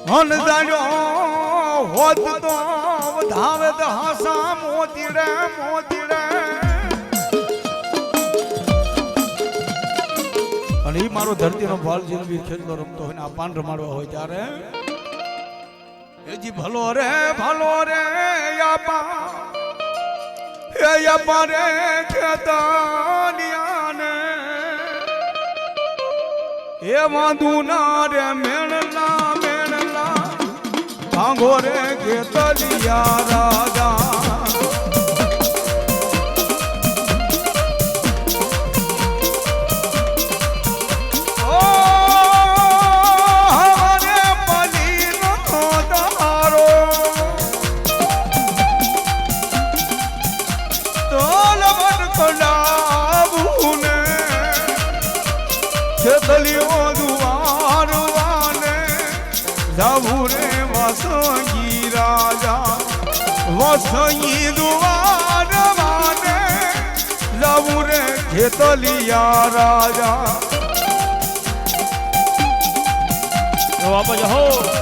હન જાણ્યો હોત તો વધાવે તો હાસા મોતી રે અને ઈ મારો ધરતીનો ભાલ જીલવી ખેલતો રમતો હોય ને આ પાન રમાડવા હોય ત્યારે એજી ભલો રે યાપા રે ખેતનિયાને એ વાંધુના રે મેણલા ભાંગો રે ખેતલિયા રાજા વસંગી રાજા વસંગી દુવાર માને જાવું રે ખેતલિયા રાજા વાપસ હો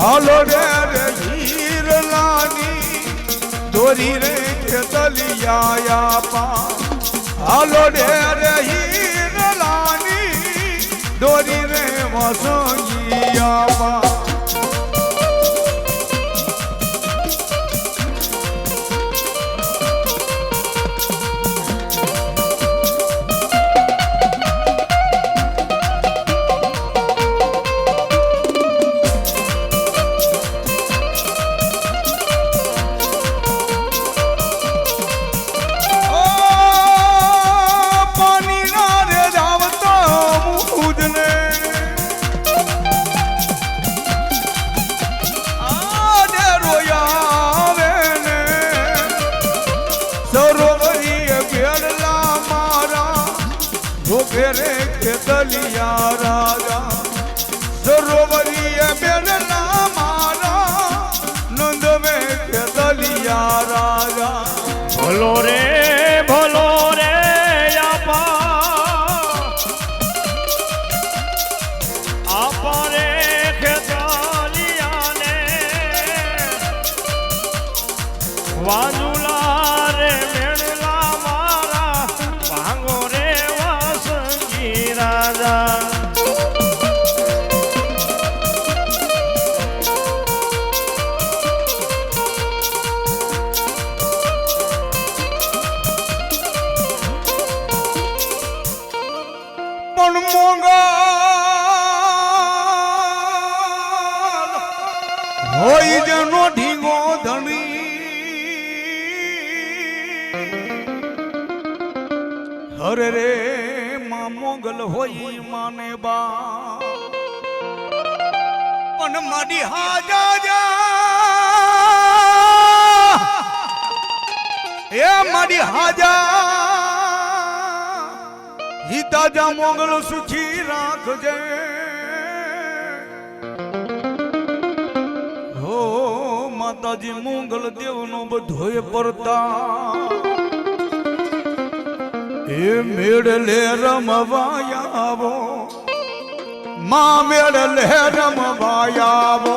હાલો રે હીરલાની દોરી રે ખેતલિયા પા હાલો રે હીરલાની દોરી રે વસંગિયા પા રે ખેતલિયા રાજા સરોવરીએ બેનલા મારા નંદવે ખેતલિયા રાજા ભલો રે આપા રે ખેતલિયાને વાંજુલા રે મેણલા મારા ભાંગો રે રાજા પણ મોંગા હોય જેનો ઢીંગો ધણી હરે રે મોગલ હોય માને બા પણ મારી હાજા એ મારી હાજા હિતાજા મોગલ સુખી રાખજે હો માતાજી મોગલ દેવનો બધોય પરતા એ મેળલે રમવાયાવો માં મેળલે રમવાયાવો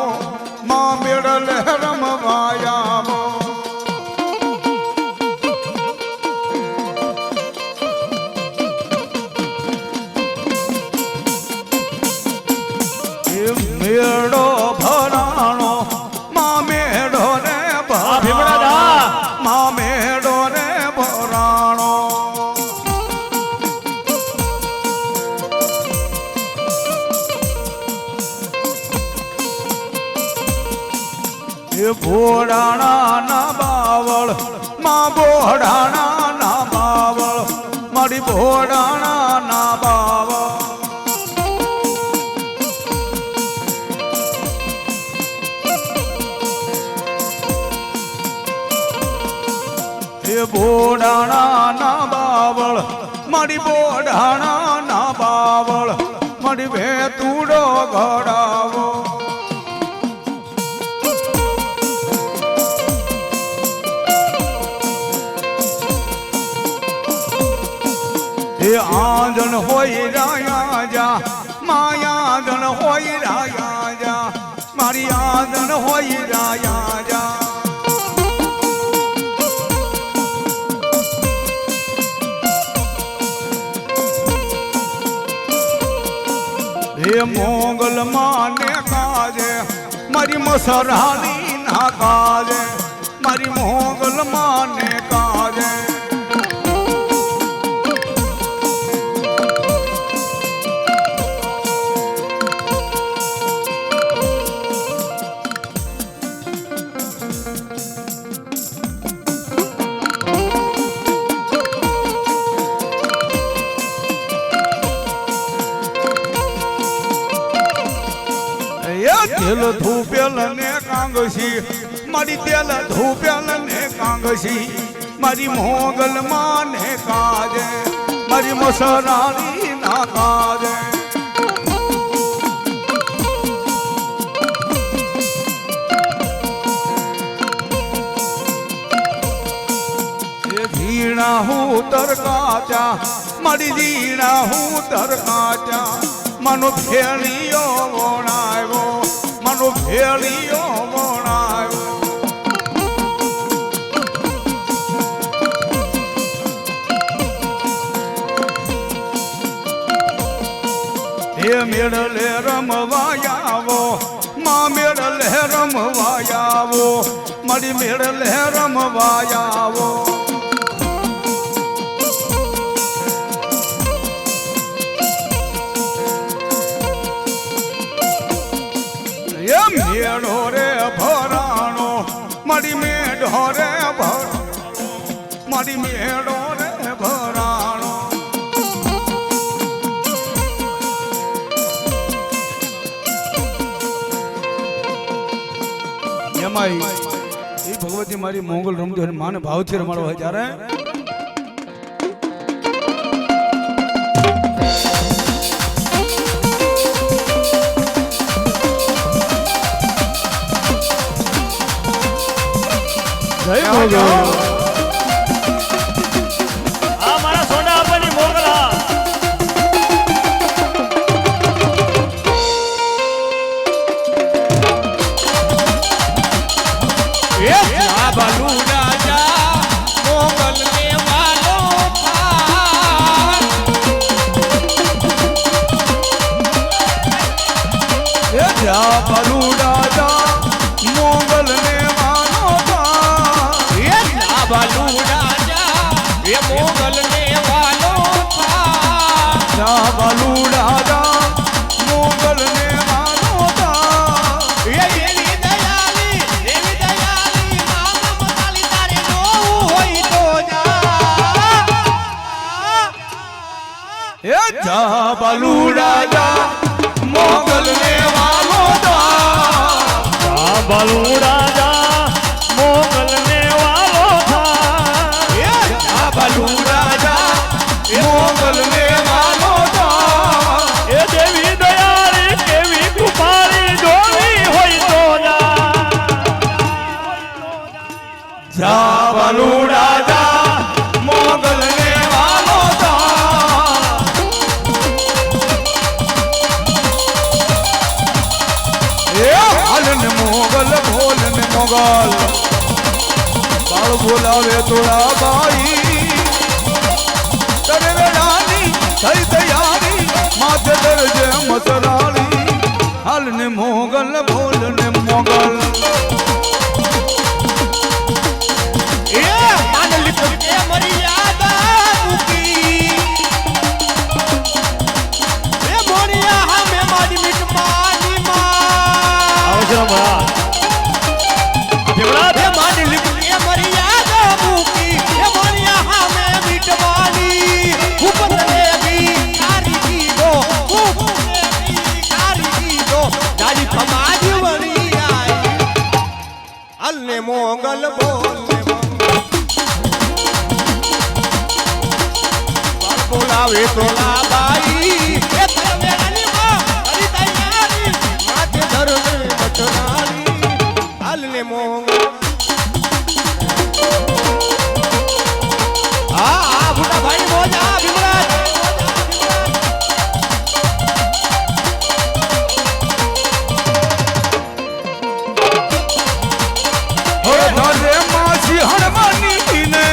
માં મેળલે રમવાયાવો એ મેળો ભરાણો માં મેળો ને ભરાણો માં મેળો ને ભરાણો ભોળાણા ના બાવળ માં ભોળાણા ના બાવળ મારી ભોળાણા ના બાવળ એ બોડાણા ના બાવળ મારી બોડાણા ના બાવળ મારી ભેતુડો ઘડાવો એ આંજણ હોય રાયા જા માયાજણ હોય રાયા જા મારી આંજણ હોય રાયા જા એ મોગલ માને કાજે મારી મસરાની ના કાજે મારી મોગલ માને કાજે તેલ ધૂપેલ ને કાંગસી મારી તેલ ધૂપેલ ને કાંગસી મારી મોગલ માને કાજે મારી મસરાની ના કાજે એ ઝીણા હું તરકાચા મારી ઝીણા હું તરકાચા મનો ફેરિયો વણાવ્યો મનો ફેરિયો વણાવ્યો એ મેળલે રમવાયાવો માં મેળલે રમવાયાવો મારી મેળલે રમવાયાવો મેળો રે ભરાણો મારી મેળો રે ભરાણો મારી મેળો રે ભરાણો એમાં એ ભગવતી મારી મોગલ રમતો માને ભાવથી રમાડો હોય ત્યારે આ મારા સોના આપવાની મોગલા એ બાલુ રાજા મોગલ ને વાલો એ બાલુ રાજા મોગલ ને બાલુ રાજા એ મોગલ ને વાલો થા બાલુ રાજા મોગલ ને વાલો થા એ એવી દયાલી મામ મતાલી તારે નો હોય તો જા એ જા બાલુ રાજા મોગલ ને વાલો થા બાલુ રાજા મોગલ ને બાલુ રાજા મોગલ ને વાલો એ દેવી દયાળી કેવી કૃપાળી જોવી હોય તો જા બાલુ રાજા મોગલ ને વાલો એ હાલ ને મોગલ બોલ ને મોગલ બાળ બોલાવે તોડા બાઈ થઈ તૈયારી માથે દરજે મસરાળી હાલ ને મોગલ બોલ ને મોગલ એ માનલી કે મર્યાદા મૂકી એ મોરિયા હામે મારી મીઠમાની માં આવજો બા દેવડા એ માનલી કે મર્યાદા મૂકી એ મોરિયા હામે મીઠમાની ઉપતને મોગલ બોલ બોલાવે તો લાબાઈ એ તરવેરાની માં કરી તૈયારી માથે ધરને મચરાણી હાલને મોંગ હા ભૂટા ભાઈ મોજા ભીમરાજ ધરે માછી હણવાની ને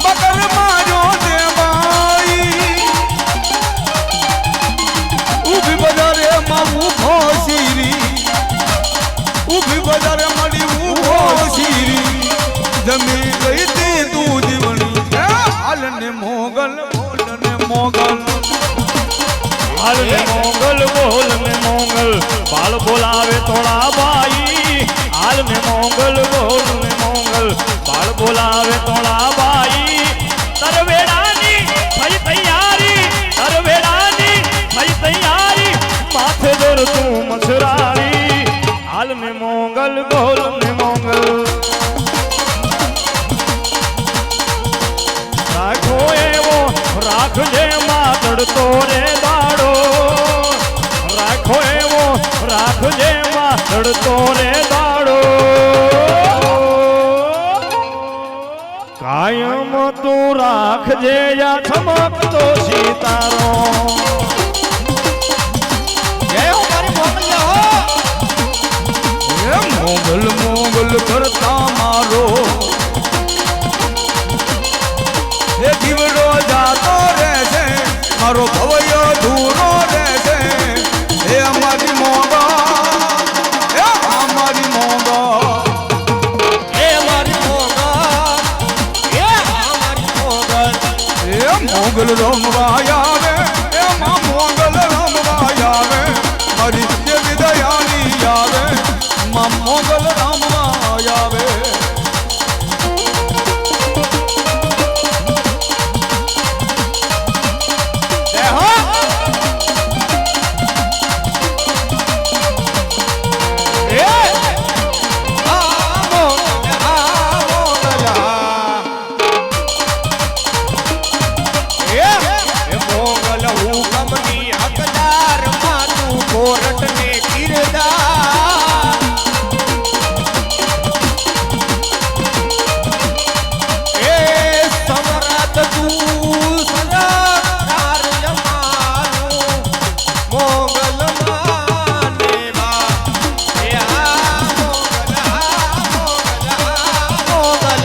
બકર માર્યો દેવાઈ ઉભી બજારે માં ઉભો શીરી ઉભી બજારે મળી ઉભો શીરી જમી ગઈ તે દૂધ વણી હાલ ને મોગલ બોલ ને મોગલ હાલ ને મોંગલ બોલ ને મોંગલ બાળ બોલાવે તોડા બાઈ હાલ ને મોંગલ બોલ ને મોંગલ બાળ બોલાવે તોડા બાઈ તરવેડાની થઈ તૈયારી તરવેડાની થઈ તૈયારી માથે દોર તું મસરાળી હાલ ને મોંગલ બોલ ને મોંગલ રાખો એવો રાખજે માતડતો રે દાડો રાખો એવો રાખજે માતડતો રે દાડો કાયમ તું રાખજે યા ચમકતો સીતારો જય હો મારી મોકલ્યા હો એ મોગલ મોગલ કરતા મારો એ દીવડો જાતો રહેશે મારો ભવયો ધૂરો રહેશે એ અમારી મોગા એ અમારી મોગા એ મારી મોગલ એ મારી મોગલ એ મોગલ રમવા આવે એ માં મોગલ રમવા આવે મારી દેવી દયાની આવે માં મોગલ રમવા આવે જય હો એ આ મોગલ એ મોગલ હુકમની હકદાર માતું કોરટ ને કિરદાર એ સમરાત તું સદાર જમાનું મોગલ માને બા એ આ મોગલ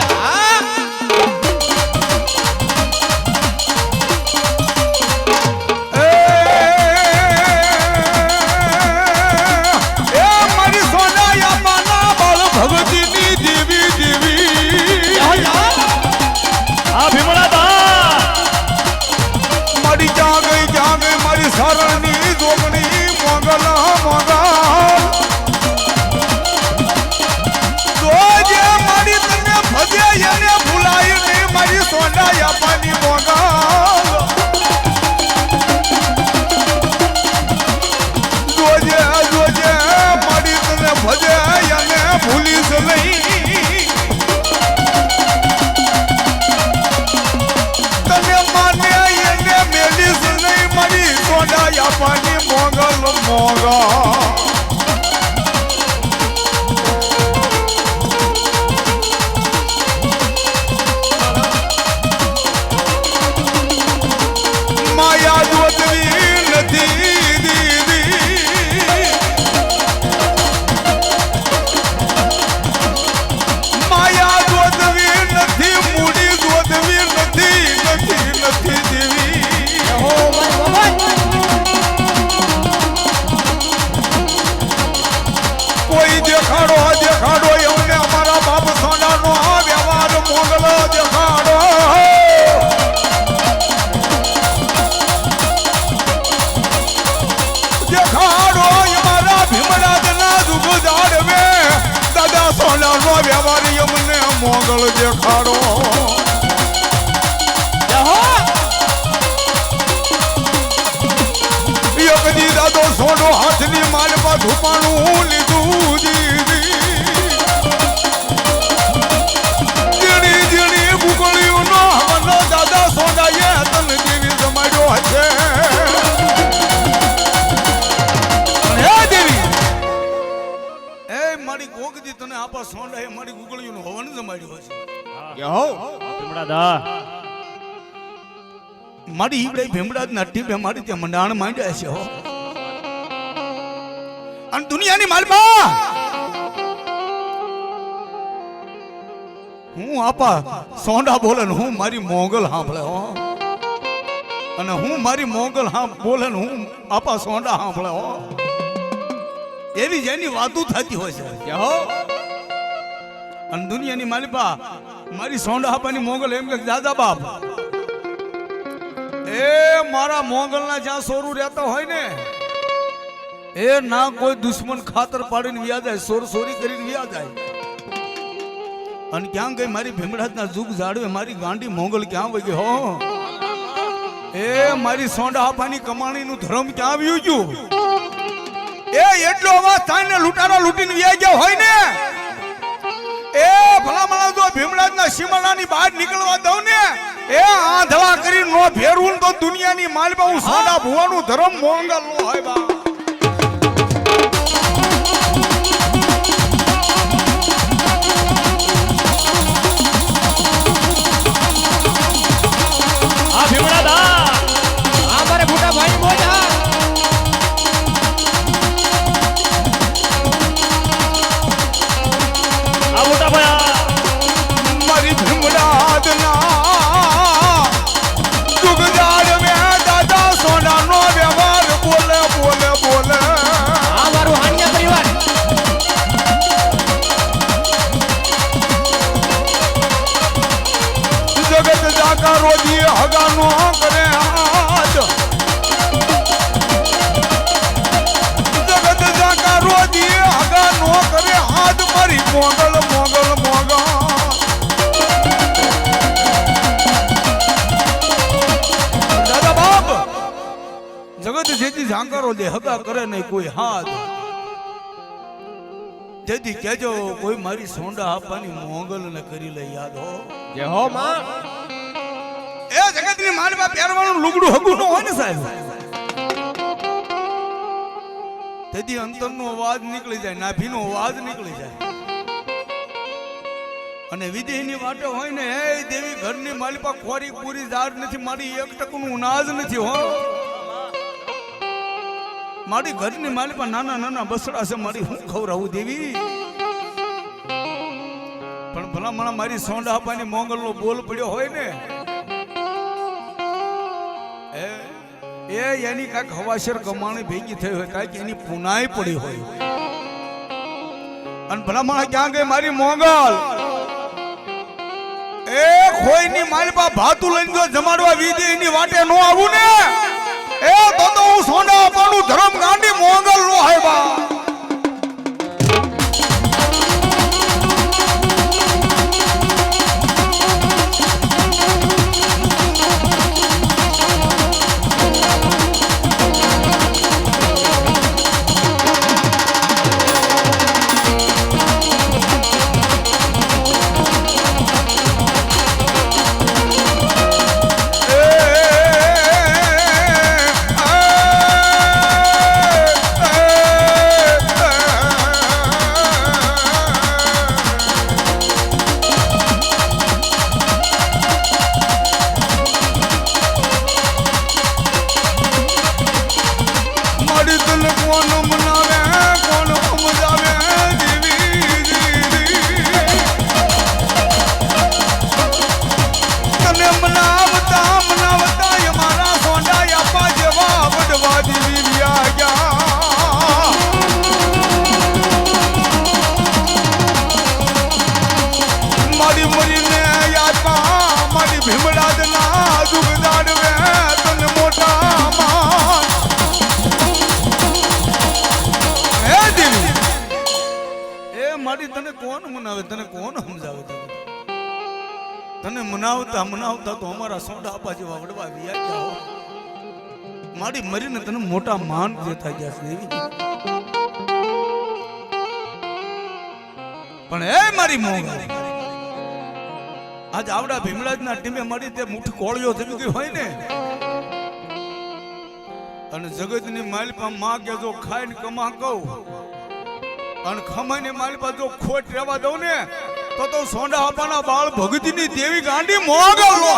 એ મારી સોનાયા માના બાળ ભગતીની દેવી દેવી આ ભીમડા દા મારી ક્યાં ગઈ મારી શરણની જોગણી મોગલ મોગલ જોજે મારી તને ભજે એને ભૂલાય નહીં મારી સોનાયા માની મોગલ જોજે જોજે મારી તને ભજે એને ભૂલીશ નહીં તને માને એને મેલીશ નહીં મારી સોનાયા પાની મોગલ મોગા માયા જોતવી નથી દીદી માયા જોતવી નથી મૂડી જોતવી નથી નથી નથી દેવી હો મારી કોઈ દેખાડો દેખાડો એમને અમારા બાપ સોનાનો આ વ્યવહાર મોગલ દેખાડો દેખાડો અમારા ભીમરાજના દુઃખ જાડવે દાદા સોનાનો વ્યવહાર એમને મોગલ દેખાડો એક દી દાદો સોનો હાથની માલમાં ધૂપાણું લીધું દીદી ઝીણી ઝીણી ગુગળીઓનો હવનો દાદા સોનાએ તન મારી ગોગદી તને આપા સોંડા એ મારી ગુગળીઓનું હવન જમાડ્યું હશે યો ભીમડા દા મારી ઈવડે ભીમડાજના ટીપે મારી ત્યાં મંડાણ માંડ્યા છે હો અને દુનિયાની માલમાં હું આપા સોંડા બોલે ને હું મારી મોગલ સાંભળે હો અને હું મારી મોગલ બોલે ને હું આપા સોંડા સાંભળે હો એવી જેની વાતો થતી હોય છે યો અને દુનિયાની માલિપા મારી સોંડા આપવાની મોગલ એમ કે દાદા બાપ એ મારા મોગલના જ્યાં સોરું રહેતા હોય ને એ ના કોઈ દુશ્મન ખાતર પાડીને વ્યા જાય સોરી કરીને વ્યા જાય અને ક્યાં ગઈ મારી ભીમડાજના જુગ જાડવે મારી ગાંડી મોગલ ક્યાં વહી ગઈ હો એ મારી સોંડા આપવાની કમાણીનું ધર્મ ક્યાં આવ્યું ગયું એ એટલો અવાજ થાય ને લૂંટારા લૂંટીને વ્યા ગયા હોય ને એ ભલામણા જો ભીમડાજના સીમાડાની બહાર નીકળવા દઉં ને એ આંધળા કરી નો ફેરવું તો દુનિયાની માલમાં હું સોંડા ભુવાનું ધર્મ મોંગલ નો હોય બા આ ભીમડા દા આ મારે મોટા ભાઈ મોજા આ મોટા ભાઈ મારી ભીમડાજના જુગજાડ મે દાદા સોનાનો વ્યવહાર બોલે બોલે બોલે આ મારું હાન્યા પરિવાર જગત જાકા રોજી હગાનો કરે હાથ જગત જાકા રોજી હગાનો કરે હાથ મારી મોગલ મોગલ મોગલ દાદા બાપ જગત જેથી જાંકારો દે હગા કરે નહીં કોઈ હાથ જેથી કેજો કોઈ મારી સોંડા આપવાની મોગલ ને કરી લે યાદ હો જય હો માં એ જગતની માલમાં પહેરવાનું લુગડું હગું ન હોય ને સાહેબ તેથી અંતરનો અવાજ નીકળી જાય નાભીનો અવાજ નીકળી જાય અને વિદેહની વાટે હોય ને હે દેવી ઘરની માલિપા ખોરી પૂરી ઝાડ નથી મારી 1% અનાજ નથી હો મારી ઘરની માલિપા નાના નાના બસડા છે મારી હું ખવરાવું દેવી પણ ભલામણા મારી સોંડા આપવાની મોંગલનો બોલ પડ્યો હોય ને એ એની કાંઈક હવાશર કમાણી ભેગી થઈ હોય કાંઈક એની પુનાઈ પડી હોય અને ભલામણા ક્યાં ગઈ મારી મોંગલ એ ખોઈની માલપા ભાતું લઈને જો જમાડવા વિધિ એની વાટે નો આવું ને એ તો હું સોના આપવાનું ધર્મ ગાંડી મોંગલ નો હોય બા તને મનાવતા મનાવતા તો અમારા સોંડા આપા જેવા વડવા વ્યા ગયા હો મારી મરીને તને મોટા માન દેતા ગયા છે દેવી પણ એ મારી મોંઘ આજ આવડા ભીમરાજના ટીમે મળી તે મુઠ કોળિયો થઈ ગઈ હોય ને અને જગતની માલિપા માં કે જો ખાઈને કમા કહું અને ખમાઈને મારી પાસે જો ખોટ રહેવા દઉં ને તો સોંડા આપવાના બાળ ભગતીની દેવી ગાંડી મોગલ લો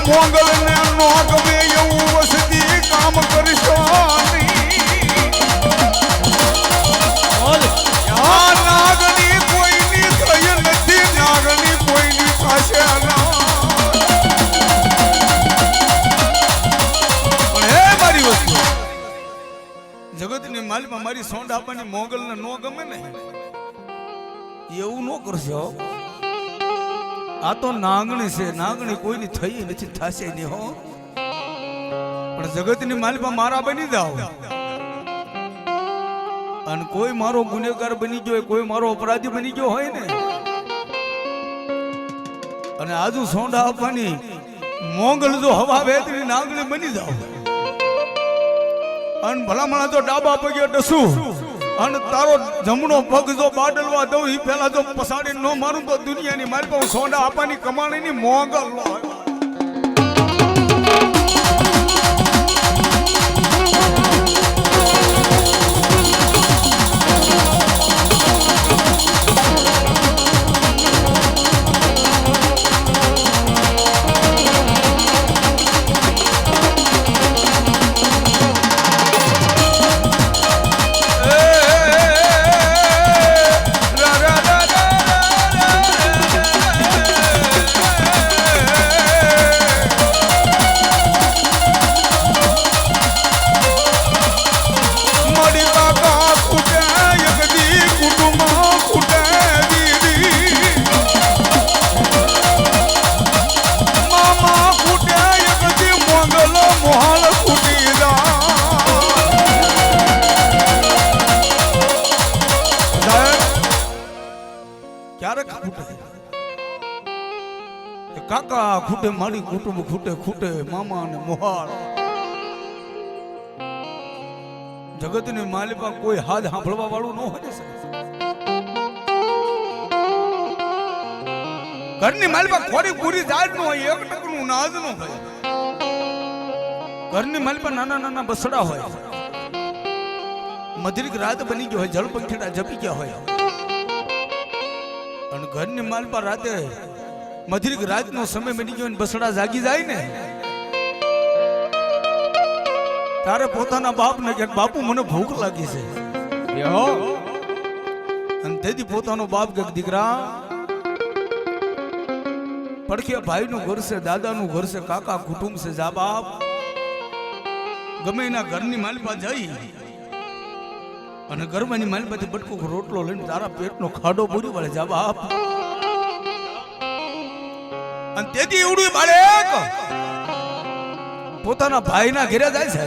મોગલ ને નો ગમે એવું વસતી કામ કરશો આ નાગની કોઈની થઈ નથી નાગની કોઈની પાસે પણ હે મારી વસ્તુ જગતની માલમાં મારી સોંડ આપવાની મોગલ ને નો ગમે ને એવું નો કરશો આ તો નાગણી છે નાગણી કોઈની થઈ નથી થાશે નહીં હો પણ જગતની માલિકા મારા બની જાવ અને કોઈ મારો ગુનેગાર બની ગયો કોઈ મારો અપરાધી બની ગયો હોય ને અને આજુ સોંડા આપવાની મોગલ જો હવા વેતની નાગણી બની જાવ અને ભલામણા તો ડાબા પગે ડસું અને તારો જમણો પગ જો બાડલવા દઉં એ પેલા જો પસાડી ન મારું તો દુનિયાની મારી પાસે સોંડા આપવાની કમાણીની મોગલ નો કાકા ખૂટે મારી કુટુંબ ખૂટે ખૂટે મામા અને મોહાર જગતની માલિકા કોઈ હાથ સાંભળવા વાળું ન હોય ઘરની માલિકા ખોરી પૂરી જાત નો હોય એક ટકનું નાજ નો હોય ઘરની માલિકા નાના નાના બસડા હોય મધુરિક રાત બની ગયો હોય જળપંખીડા જપી ગયા હોય અને ઘરની માલિકા રાતે મધુરિક રાતનો સમય બની ગયો બસડા જાગી જાય ને તારે પોતાના બાપને કે બાપુ મને ભૂખ લાગી છે અને તેથી પોતાનો બાપ કે દીકરા પડખિયા ભાઈનું ઘર છે દાદાનું ઘર છે કાકા કુટુંબ છે જા બાપ ગમે એના ઘરની માલિકા જઈ અને ઘરમાંની માલિકાથી બટકું રોટલો લઈને તારા પેટનો ખાડો પૂરી વળે જા બાપ અને તેથી એવડું બાળક પોતાના ભાઈના ઘરે જાય છે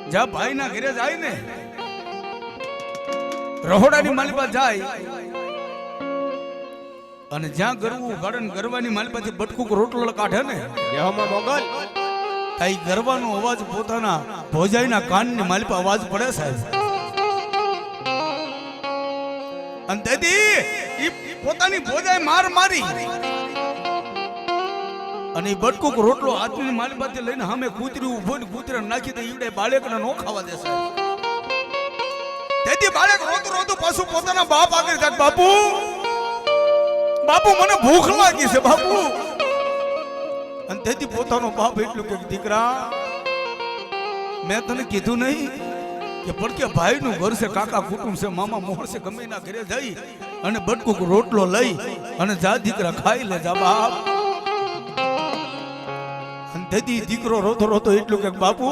જ્યાં ભાઈના ઘરે જાય ને રહોડાની માલિકા જાય અને જ્યાં ગરવું ગાર્ડન ગરવાની માલિકાથી બટકુક રોટલો કાઢે ને મોગલ તાઈ ગરવાનો અવાજ પોતાના ભોજાઈના કાનની માલિકા અવાજ પડે સાહેબ અને તેથી પોતાની ભોજાઈ માર મારી અને એ બટકુક રોટલો હાથની માલિકાથી લઈને સામે કૂતરી ઉભો ને કૂતરા નાખી દે ઈવડે બાળકને નો ખાવા દેશે તેથી બાળક રોતું રોતું પાછું પોતાના બાપ આગળ જાય બાપુ બાપુ મને ભૂખ લાગી છે બાપુ અને તેથી પોતાનો બાપ એટલું કે દીકરા મેં તને કીધું નહીં કે પડકે ભાઈનું ઘર છે કાકા કુટુંબ છે મામા મોહર છે ગમે એના ઘરે જઈ અને બટકુક રોટલો લઈ અને જા દીકરા ખાઈ લે જા બાપ અને તેથી દીકરો રોતો રોતો એટલું કે બાપુ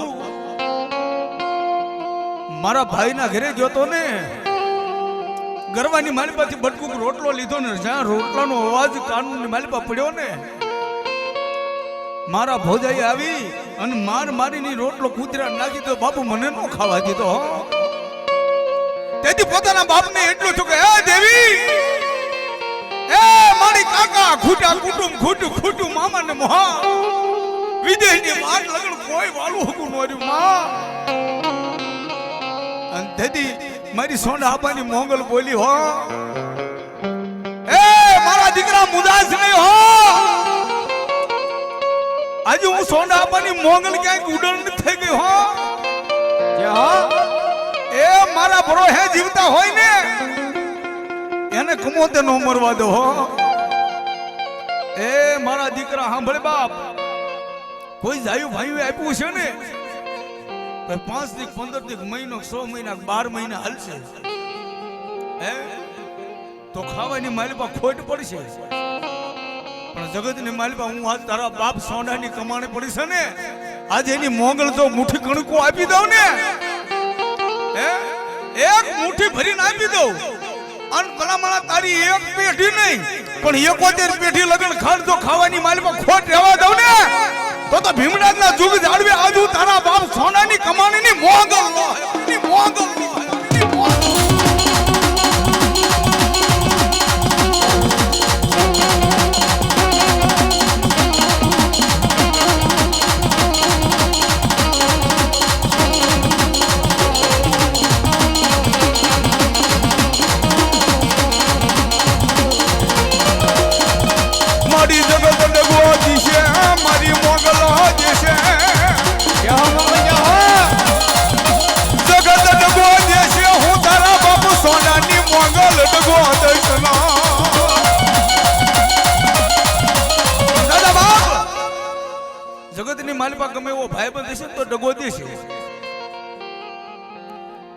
મારા ભાઈના ઘરે ગયો તો ને ગરવાની માલિપાથી બટકુક રોટલો લીધો ને જ્યાં રોટલાનો અવાજ કાનની માલિપા પડ્યો ને મારા ભોજાઈ આવી અને મારીની રોટલો કૂતરા નાખી તો બાપુ મને નો ખાવા દીધો હો. તેથી પોતાના બાપને એટલું થયું કે હે દેવી, એ મારી કાકા ખૂટા કુટુંબ ખૂટું મામા ને મોહા વિદેશની વાત લગન કોઈ વાળું હતું નોર્યું માં. અને તેથી મારી સોંડા આપાની મોંગલ બોલી હો, એ મારા દીકરા મુદાસ નહીં હો. આજે હું સોંડા આપાની મોંગલ ક્યાંક ઉડણ થઈ ગઈ હો. એ મારા ભરો હે જીવતા હોય ને એને કમોતે નો મરવા દો હો. એ મારા દીકરા સાંભળે બાપ, કોઈ જાયું ભાઈ આપ્યું છે ને 5 દી 15 દી મહિનો 100 મહિના 12 મહિના હાલશે હે તો ખાવાની માલિપા ખોટ પડશે. પણ જગતની માલિપા હું આજ તારા બાપ સોનાની કમાણી પડી છે ને, આજે એની મોંગલ જો મુઠ્ઠી કણકો આપી દઉં ને, હે એક મુઠ્ઠી ભરીને આપી દઉં અને ભલામણા તારી એક પેઢી નહીં પણ 71 પેઢી લગન ખાડ જો ખાવાની માલિપા ખોટ રહેવા દઉં ને તો ભીમરાજના જુગ જાળવે આજુ તારા બાપ સોનાની કમાણીની મોંગલ નો ની મોંગલ નો ની મોંગલ. મારી જગત ડગો દિશે મારી મોગલ દિશે જગત ડગો દિશે હું તારા બાપુ સોનાની મોગલ ડગો દર્શના. દાદા બાપ જગતની માલિપા ગમે એવો ભાઈ બંધ હશે તો ડગો દેશે,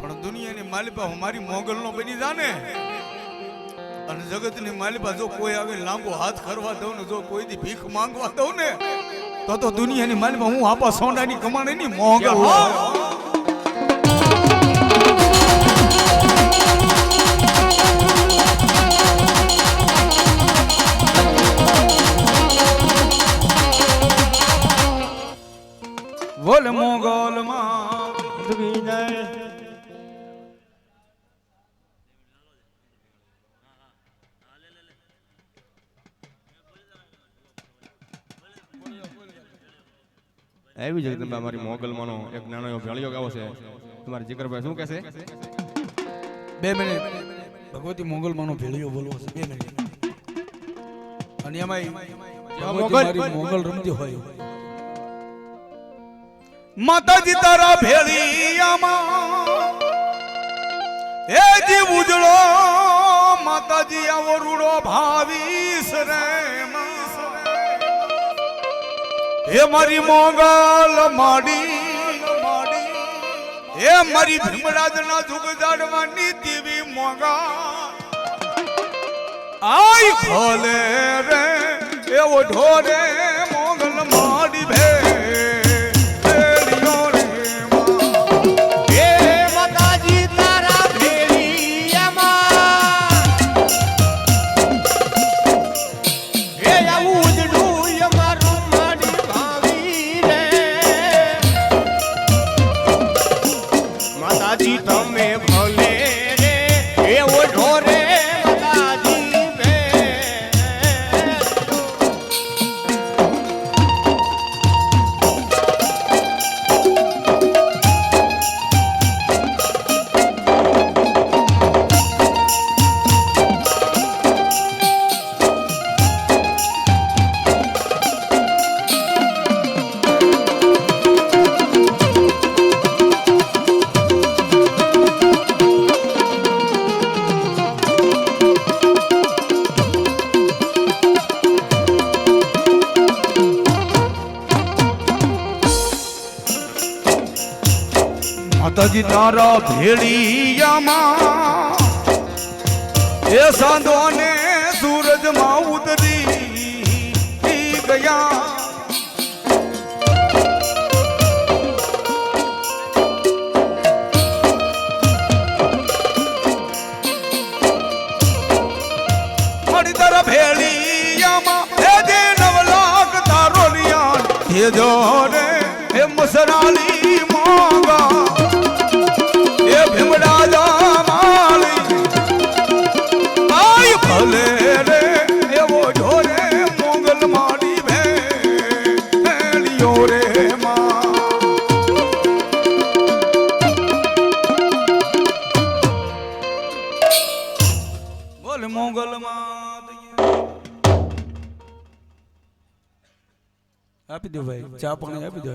પણ દુનિયાની માલિપા હું મારી મોગલ નો બની જાને અને જગતની માલિપા જો કોઈ આવે લાંબો હાથ કરવા દઉં ને જો કોઈ દી ભીખ માંગવા દઉં ને તો દુનિયાની માલિપા હું આપા સોનાની કમાણીની મોંગલ હો. બોલ મોગલ માં વિનય આવી જગદંબા મારી મોગલમાંનો એક નાનો એવો ભેળિયો ગાવો છે. તમારા જીગરભાઈ શું કહેશે? 2 મિનિટ ભગવતી મોગલ માનો ભેળિયો બોલવો છે 2 મિનિટ. અને એમાં મારી મોગલ રમતી હોય માતાજી તારા ભેળિયામાં હે જીવ ઉજળો માતાજી આવો રૂડો ભાવીશ રે હે મારી મોગલ માડી હે મારી ભીમરાજના જુગ જાડવાની દેવી મોગલ આઈ ખોલે રે એવો ઢોરે મોગલ માડી ભે માતાજી તારા ભેળિયામાં એ સાંધો ને સૂરજમાં ઉતરી ગયા મારી તારા ભેળિયામાં એ જે 9 લાખ તારો લિયાન ભેજો રે હે મસરાલી મોંગા એ ભીમડા જામાળી આય ભલે રે એવો ઢોરે મોંગલ માડી ભેલિયો રે માં બોલ મોંગલ માં આપી દો ભાઈ ચા પાણી આપી દો